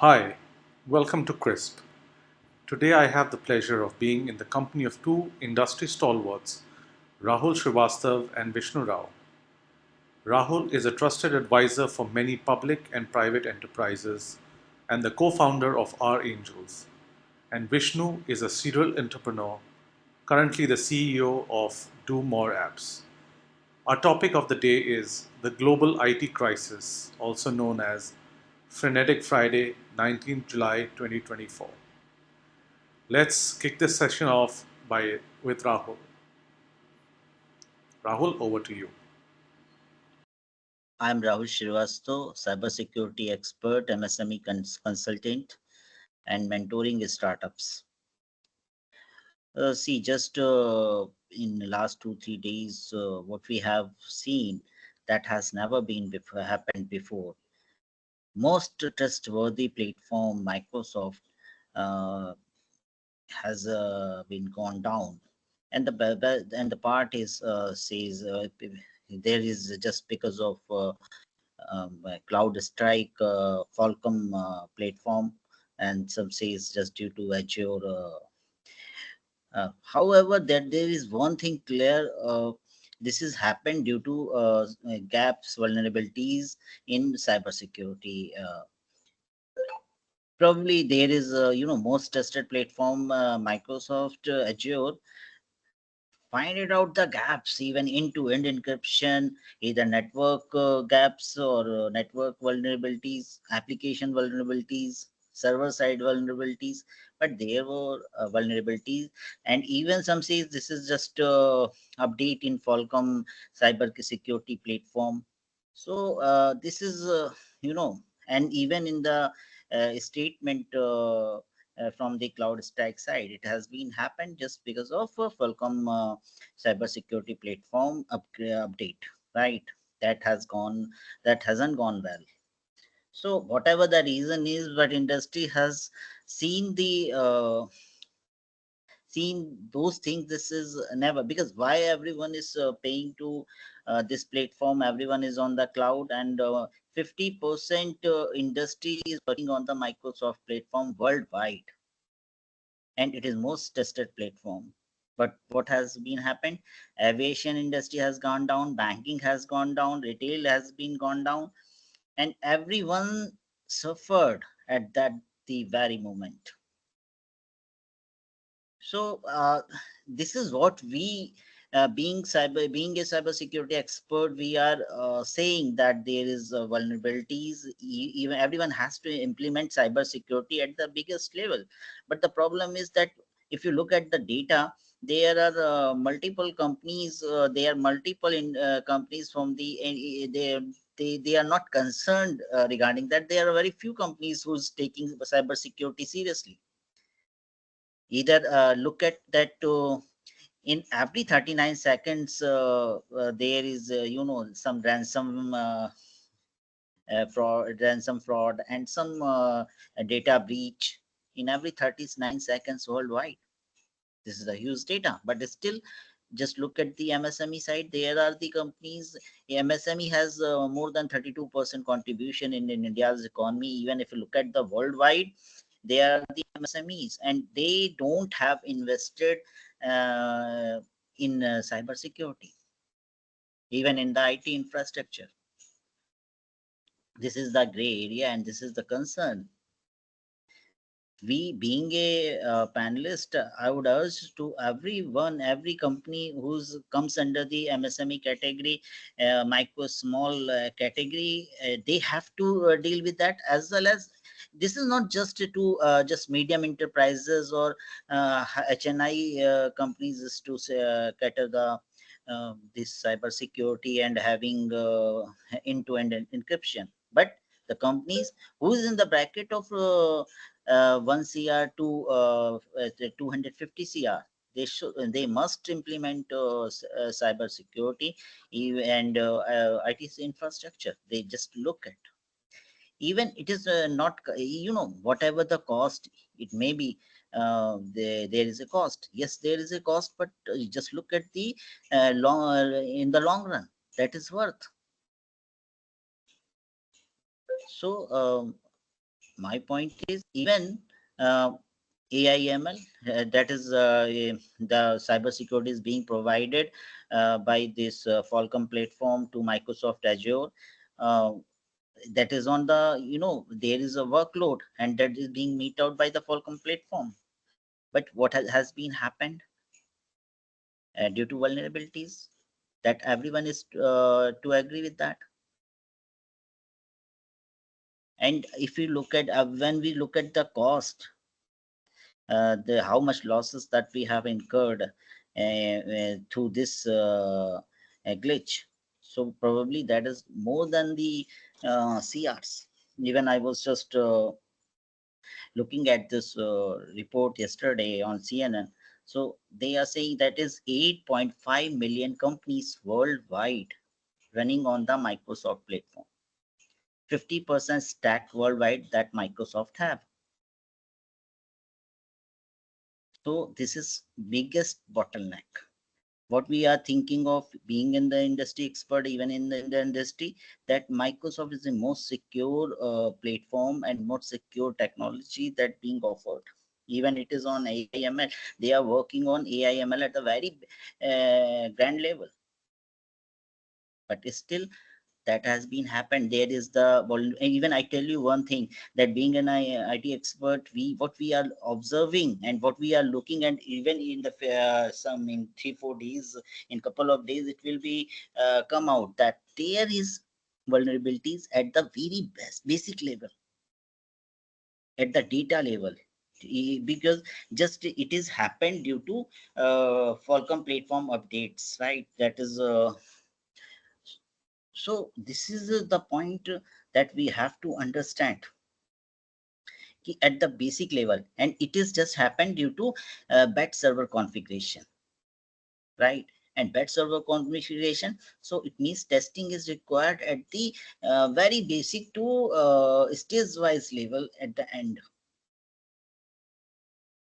Hi, welcome to cRIsp. Today I have the pleasure of being in the company of two industry stalwarts, Rahul Srivastav and Vishnu Rao. Rahul is a trusted advisor for many public and private enterprises and the co-founder of RAngelz. And Vishnu is a serial entrepreneur, currently the CEO of Dumore Apps. Our topic of the day is the global IT crisis, also known as Frenetic Friday, 19th July 2024. Let's kick this session off with Rahul. Rahul, over to you. I'm Rahul Srivastav, cybersecurity expert, MSME consultant, and mentoring startups. See, just in the last 2 3 days, what we have seen that has never been happened before. Most trustworthy platform, Microsoft, uh, has been gone down, and the part is says there is just because of CrowdStrike, Falcon platform, and some says just due to Azure. However, that there is one thing clear. This has happened due to gaps, vulnerabilities in cybersecurity. Probably there is, most trusted platform, Microsoft Azure. Find it out the gaps, even end-to-end encryption, either network gaps or network vulnerabilities, application vulnerabilities, server side vulnerabilities. But there were vulnerabilities, and even some says this is just update in Falcon cyber security platform. So this is and even in the statement from the cloud stack side, it has been happened just because of Falcon cybersecurity platform update, right? That has gone, that hasn't gone well. So whatever the reason is, but industry has seen the seen those things. This is never, because why everyone is paying to this platform, everyone is on the cloud, and 50% industry is working on the Microsoft platform worldwide, and it is most tested platform. But what has been happened? Aviation industry has gone down, banking has gone down, retail has been gone down, and everyone suffered at that the very moment. So this is what we, being a cybersecurity expert, we are saying that there is vulnerabilities. Even everyone has to implement cybersecurity at the biggest level. But the problem is that if you look at the data, there are multiple companies. There are multiple companies from the they are not concerned regarding that. There are very few companies who's taking cybersecurity seriously. Either look at that in every 39 seconds there is some ransom fraud and some data breach in every 39 seconds worldwide. This is a huge data, but still, just look at the MSME side. There are the companies. MSME has more than 32% contribution in India's economy. Even if you look at the worldwide, they are the MSMEs, and they don't have invested uh, in cybersecurity, even in the IT infrastructure. This is the gray area, and this is the concern. We, being a panelist, I would urge to everyone, every company who's comes under the MSME category, micro small category, they have to deal with that, as well as this is not just to just medium enterprises or HNI companies, is to cater the this cyber security and having end-to-end encryption. But the companies who is in the bracket of 1 CR to 250 CR, they must implement cyber security and IT infrastructure. They just look at, even it is not whatever the cost it may be. There is a cost, yes, there is a cost, but you just look at the long in the long run, that is worth. So my point is even AIML, that is the cybersecurity is being provided by this Falcon platform to Microsoft Azure. Uh, that is on the, there is a workload and that is being met out by the Falcon platform. But what has been happened due to vulnerabilities, that everyone is to agree with that. And if we look at when we look at the cost, the how much losses that we have incurred through this glitch, so probably that is more than the CRs. Even I was just looking at this report yesterday on CNN. So they are saying that is 8.5 million companies worldwide running on the Microsoft platform. 50% stack worldwide that Microsoft have. So this is biggest bottleneck. What we are thinking of being in the industry expert, even in the industry, that Microsoft is the most secure platform and most secure technology that being offered. Even it is on AIML, they are working on AIML at a very grand level. But still, that has been happened. There is the even I tell you one thing, that being an IT expert, what we are observing and what we are looking at, even in the some in 3-4 days, in couple of days, it will be come out that there is vulnerabilities at the very basic level, at the data level. Because just it is happened due to Falcon platform updates, right? That is so this is the point that we have to understand at the basic level, and it is just happened due to bad server configuration, right? And bad server configuration, so it means testing is required at the very basic to stage wise level at the end.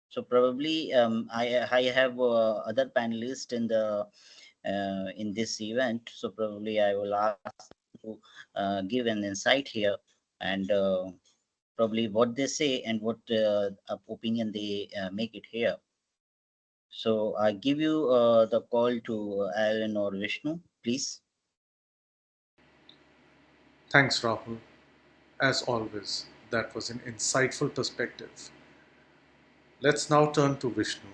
So probably I have other panelists in this event, so probably I will ask to give an insight here, and probably what they say and what opinion they make it here. So I give you the call to Alan or Vishnu, please. Thanks, Rahul. As always, that was an insightful perspective. Let's now turn to Vishnu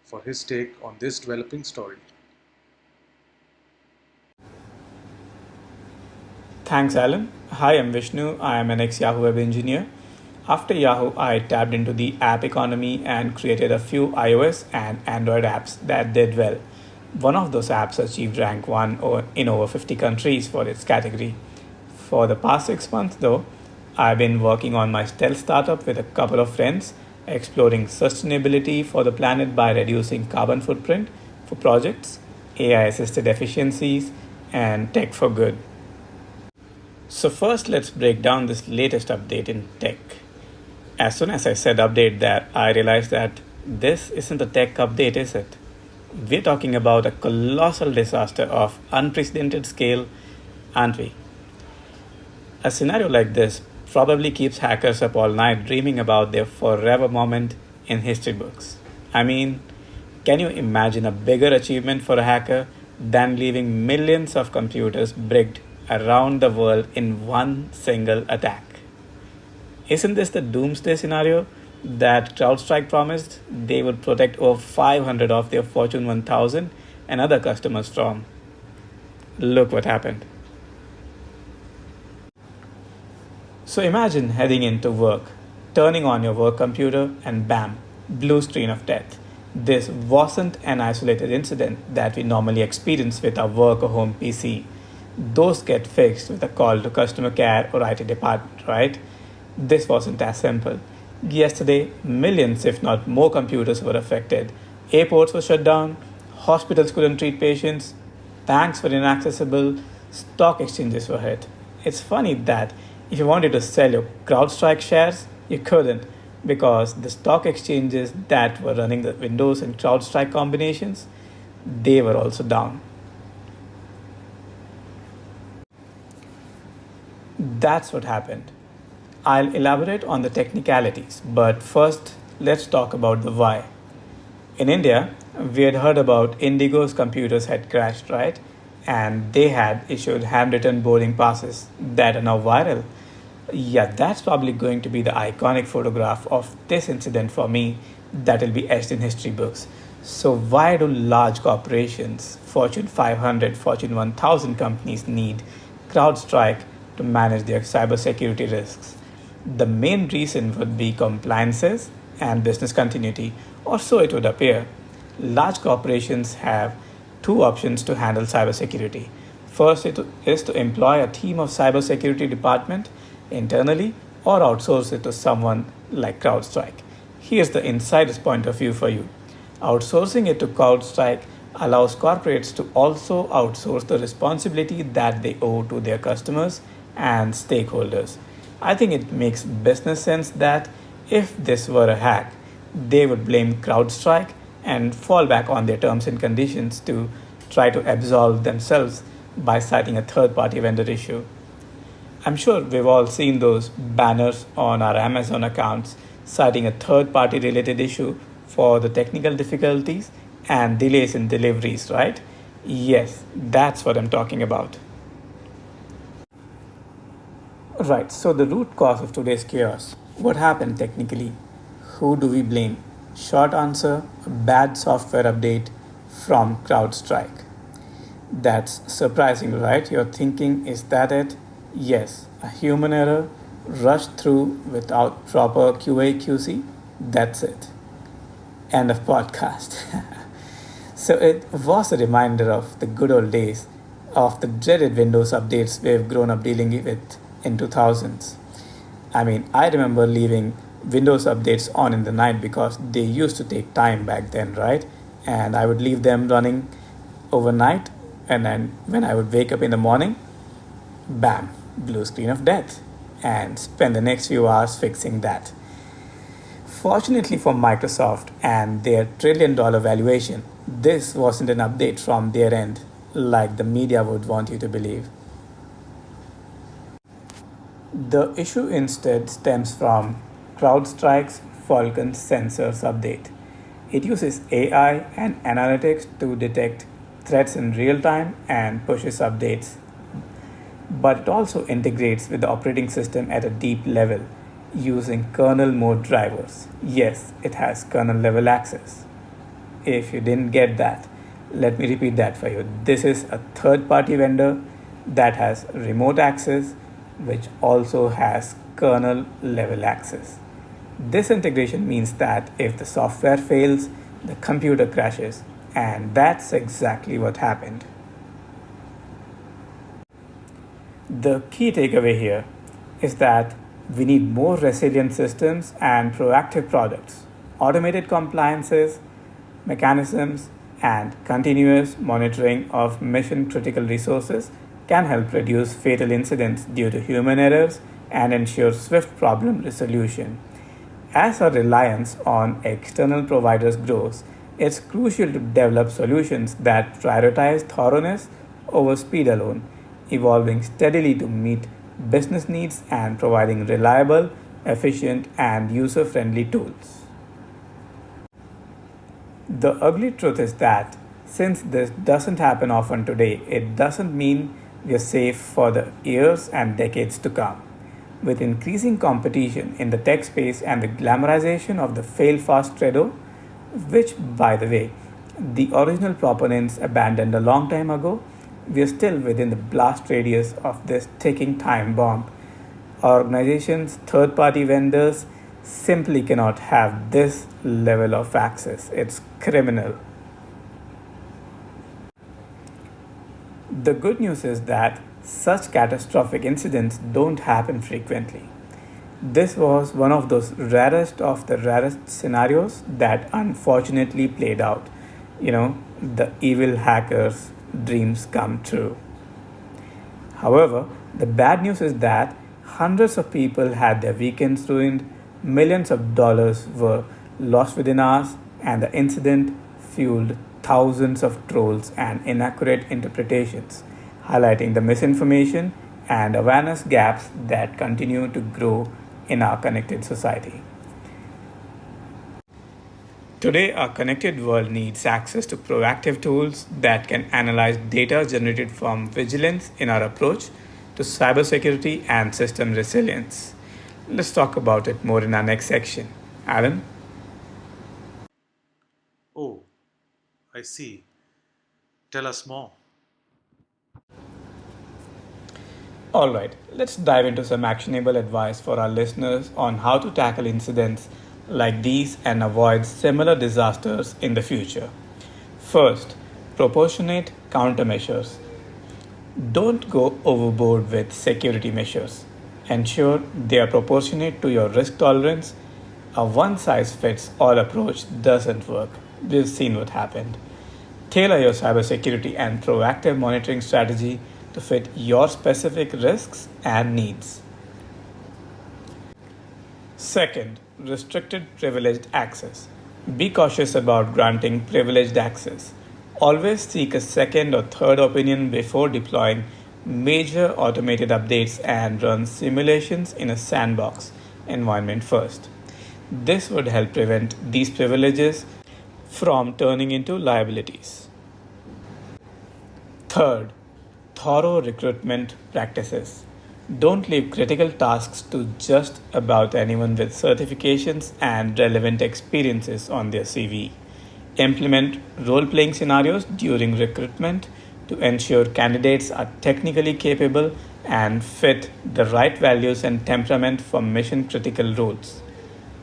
for his take on this developing story. Thanks, Alan. Hi, I'm Vishnu. I am an ex Yahoo web engineer. After Yahoo, I tapped into the app economy and created a few iOS and Android apps that did well. One of those apps achieved rank 1 in over 50 countries for its category. For the past 6 months, though, I've been working on my stealth startup with a couple of friends, exploring sustainability for the planet by reducing carbon footprint for projects, AI assisted efficiencies, and tech for good. So first, let's break down this latest update in tech. As soon as I said update that, I realized that this isn't a tech update, is it? We're talking about a colossal disaster of unprecedented scale, aren't we? A scenario like this probably keeps hackers up all night dreaming about their forever moment in history books. I mean, can you imagine a bigger achievement for a hacker than leaving millions of computers bricked around the world in one single attack? Isn't this the doomsday scenario that CrowdStrike promised they would protect over 500 of their Fortune 1000 and other customers from? Look what happened. So imagine heading into work, turning on your work computer, and bam, blue screen of death. This wasn't an isolated incident that we normally experience with our work or home PC. Those get fixed with a call to customer care or IT department, right? This wasn't as simple. Yesterday, millions, if not more, computers were affected. Airports were shut down, hospitals couldn't treat patients, banks were inaccessible, stock exchanges were hit. It's funny that if you wanted to sell your CrowdStrike shares, you couldn't because the stock exchanges that were running the Windows and CrowdStrike combinations, they were also down. That's what happened. I'll elaborate on the technicalities, but first, let's talk about the why. In India, we had heard about Indigo's computers had crashed, right? And they had issued handwritten boarding passes that are now viral. Yeah, that's probably going to be the iconic photograph of this incident for me that will be etched in history books. So, why do large corporations, Fortune 500, Fortune 1000 companies need CrowdStrike to manage their cybersecurity risks? The main reason would be compliances and business continuity, or so it would appear. Large corporations have two options to handle cybersecurity. First, it is to employ a team of cybersecurity department internally or outsource it to someone like CrowdStrike. Here's the insider's point of view for you. Outsourcing it to CrowdStrike allows corporates to also outsource the responsibility that they owe to their customers and stakeholders. I think it makes business sense that if this were a hack, they would blame CrowdStrike and fall back on their terms and conditions to try to absolve themselves by citing a third party vendor issue. I'm sure we've all seen those banners on our Amazon accounts citing a third party related issue for the technical difficulties and delays in deliveries, right? Yes, that's what I'm talking about. Right, so the root cause of today's chaos. What happened technically? Who do we blame? Short answer, a bad software update from CrowdStrike. That's surprising, right? You're thinking, is that it? Yes, a human error rushed through without proper QA QC. That's it. End of podcast. So it was a reminder of the good old days of the dreaded Windows updates we've grown up dealing with in 2000s. I mean, I remember leaving Windows updates on in the night because they used to take time back then, right? And I would leave them running overnight, and then when I would wake up in the morning, bam, blue screen of death, and spend the next few hours fixing that. Fortunately for Microsoft and their trillion-dollar valuation, this wasn't an update from their end, like the media would want you to believe. The issue instead stems from CrowdStrike's Falcon sensors update. It uses AI and analytics to detect threats in real time and pushes updates. But it also integrates with the operating system at a deep level using kernel mode drivers. Yes, it has kernel level access. If you didn't get that, let me repeat that for you. This is a third party vendor that has remote access, which also has kernel level access. This integration means that if the software fails, the computer crashes, and that's exactly what happened. The key takeaway here is that we need more resilient systems and proactive products. Automated compliances, mechanisms, and continuous monitoring of mission critical resources can help reduce fatal incidents due to human errors and ensure swift problem resolution. As our reliance on external providers grows, it's crucial to develop solutions that prioritize thoroughness over speed alone, evolving steadily to meet business needs and providing reliable, efficient, and user friendly tools. The ugly truth is that since this doesn't happen often today, it doesn't mean we are safe for the years and decades to come. With increasing competition in the tech space and the glamorization of the fail fast credo, which, by the way, the original proponents abandoned a long time ago, we are still within the blast radius of this ticking time bomb. Organizations, third party vendors simply cannot have this level of access. It's criminal. The good news is that such catastrophic incidents don't happen frequently. This was one of those rarest of the rarest scenarios that unfortunately played out. The evil hackers' dreams come true. However, the bad news is that hundreds of people had their weekends ruined, millions of dollars were lost within hours, and the incident fueled thousands of trolls and inaccurate interpretations, highlighting the misinformation and awareness gaps that continue to grow in our connected society. Today, our connected world needs access to proactive tools that can analyze data generated from vigilance in our approach to cybersecurity and system resilience. Let's talk about it more in our next section. Alan? Oh, I see. Tell us more. Alright, let's dive into some actionable advice for our listeners on how to tackle incidents like these and avoid similar disasters in the future. First, proportionate countermeasures. Don't go overboard with security measures. Ensure they are proportionate to your risk tolerance. A one size fits all approach doesn't work. We've seen what happened. Tailor your cybersecurity and proactive monitoring strategy to fit your specific risks and needs. Second, restricted privileged access. Be cautious about granting privileged access. Always seek a second or third opinion before deploying major automated updates and run simulations in a sandbox environment first. This would help prevent these privileges from turning into liabilities. Third, thorough recruitment practices. Don't leave critical tasks to just about anyone with certifications and relevant experiences on their CV. Implement role playing scenarios during recruitment to ensure candidates are technically capable and fit the right values and temperament for mission critical roles.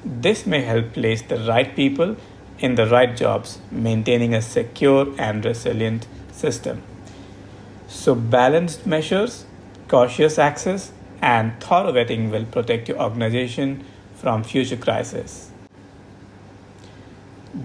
This may help place the right people in the right jobs, maintaining a secure and resilient system. So, balanced measures, cautious access, and thorough vetting will protect your organization from future crises.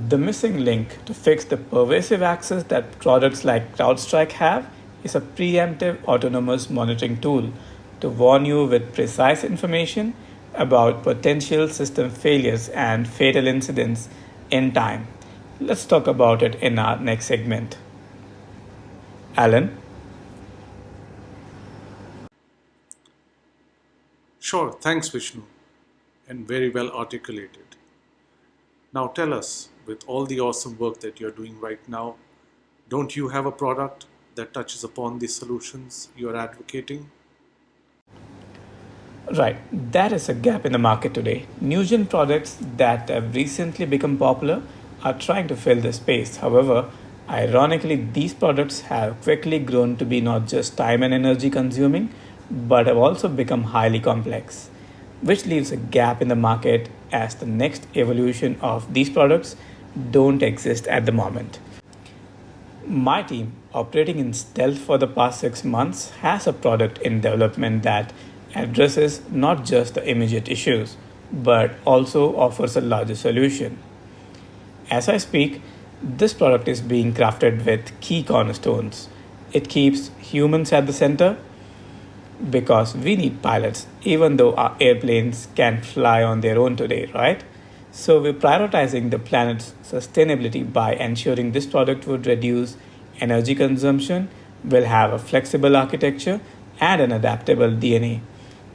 The missing link to fix the pervasive access that products like CrowdStrike have is a preemptive autonomous monitoring tool to warn you with precise information about potential system failures and fatal incidents in time. Let's talk about it in our next segment. Alan? Sure, thanks, Vishnu, and very well articulated. Now tell us, with all the awesome work that you're doing right now, don't you have a product that touches upon the solutions you're advocating? Right, that is a gap in the market today. New gen products that have recently become popular are trying to fill this space. However, ironically, these products have quickly grown to be not just time and energy consuming, but have also become highly complex, which leaves a gap in the market as the next evolution of these products don't exist at the moment. My team, operating in stealth for the past 6 months, has a product in development that addresses not just the immediate issues, but also offers a larger solution. As I speak, this product is being crafted with key cornerstones. It keeps humans at the center because we need pilots, even though our airplanes can fly on their own today, right? So we're prioritizing the planet's sustainability by ensuring this product would reduce energy consumption, will have a flexible architecture, and an adaptable DNA.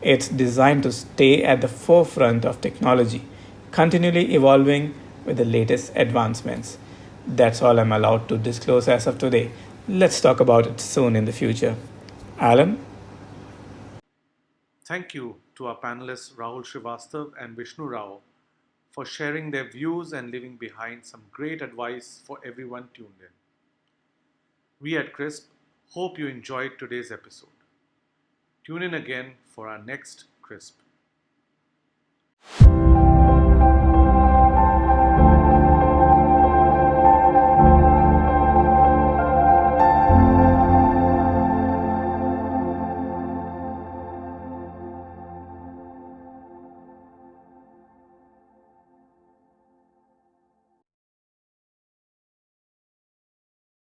It's designed to stay at the forefront of technology, continually evolving with the latest advancements. That's all I'm allowed to disclose as of today. Let's talk about it soon in the future. Alan? Thank you to our panelists Rahul Srivastav and Vishnu Rao for sharing their views and leaving behind some great advice for everyone tuned in. We at CRISP hope you enjoyed today's episode. Tune in again for our next CRISP.